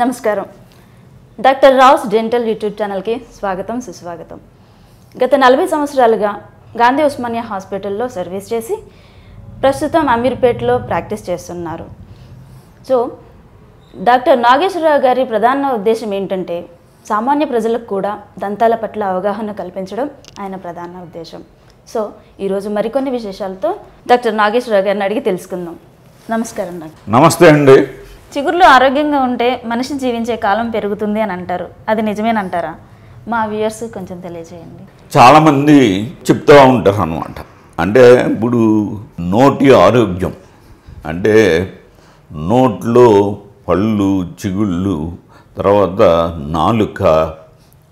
నమస్కారం. Doctor Rao's dental YouTube ఛానల్కి స్వాగతం, సుస్వాగతం. గత 40 సంవత్సరాలుగా గాంధీ ఉస్మానియా హాస్పిటల్లో సర్వీస్ చేసి ప్రస్తుతం అమీర్పేటలో ప్రాక్టీస్ చేస్తున్నారు. సో డాక్టర్ నాగేశ్వరరావు గారి ప్రధాన ఉద్దేశం ఏంటంటే సామాన్య ప్రజలకు కూడా దంతాల పట్ల అవగాహన కల్పించడం ఆయన ప్రధాన ఉద్దేశం. సో ఈరోజు మరికొన్ని విశేషాలతో డాక్టర్ నాగేశ్వరరావు గారిని అడిగి తెలుసుకుందాం. నమస్కారం డాక్టర్. నమస్తే అండి. చిగుర్లు ఆరోగ్యంగా ఉంటే మనిషి జీవించే కాలం పెరుగుతుంది అని అంటారు, అది నిజమేనంటారా? మా వ్యూయర్స్ కొంచెం తెలియజేయండి. చాలామంది చెప్తూ ఉంటారు అన్నమాట. అంటే ఇప్పుడు నోటి ఆరోగ్యం అంటే నోట్లో పళ్ళు, చిగుళ్ళు, తర్వాత నాలుక,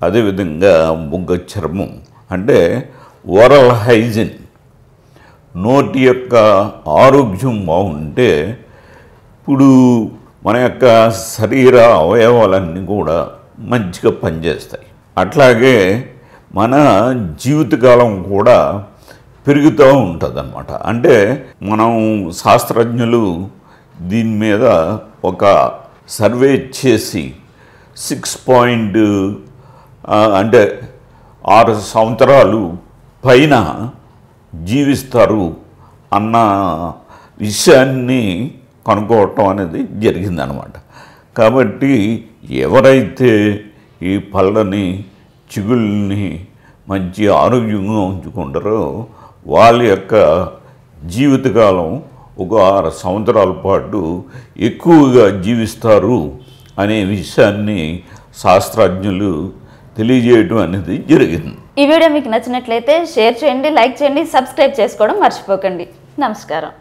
అదేవిధంగా బుగ్గ చర్మం అంటే ఓరల్ హైజిన్, నోటి యొక్క ఆరోగ్యం బాగుంటే ఇప్పుడు మన యొక్క శరీర అవయవాలన్నీ కూడా మంచిగా పనిచేస్తాయి. అట్లాగే మన జీవితకాలం కూడా పెరుగుతూ ఉంటుంది అన్నమాట. అంటే మనం శాస్త్రజ్ఞులు దీని మీద ఒక సర్వే చేసి 6 అంటే 6 సంవత్సరాలు పైన జీవిస్తారు అన్న విషయాన్ని కనుక్కోవటం అనేది జరిగిందనమాట. కాబట్టి ఎవరైతే ఈ పళ్ళని, చిగుళ్ళని మంచి ఆరోగ్యంగా ఉంచుకుంటారో వాళ్ళ యొక్క జీవితకాలం ఒక 6 సంవత్సరాల పాటు ఎక్కువగా జీవిస్తారు అనే విషయాన్ని శాస్త్రజ్ఞులు తెలియజేయడం అనేది జరిగింది. ఈ వీడియో మీకు నచ్చినట్లయితే షేర్ చేయండి, లైక్ చేయండి, సబ్స్క్రైబ్ చేసుకోవడం మర్చిపోకండి. నమస్కారం.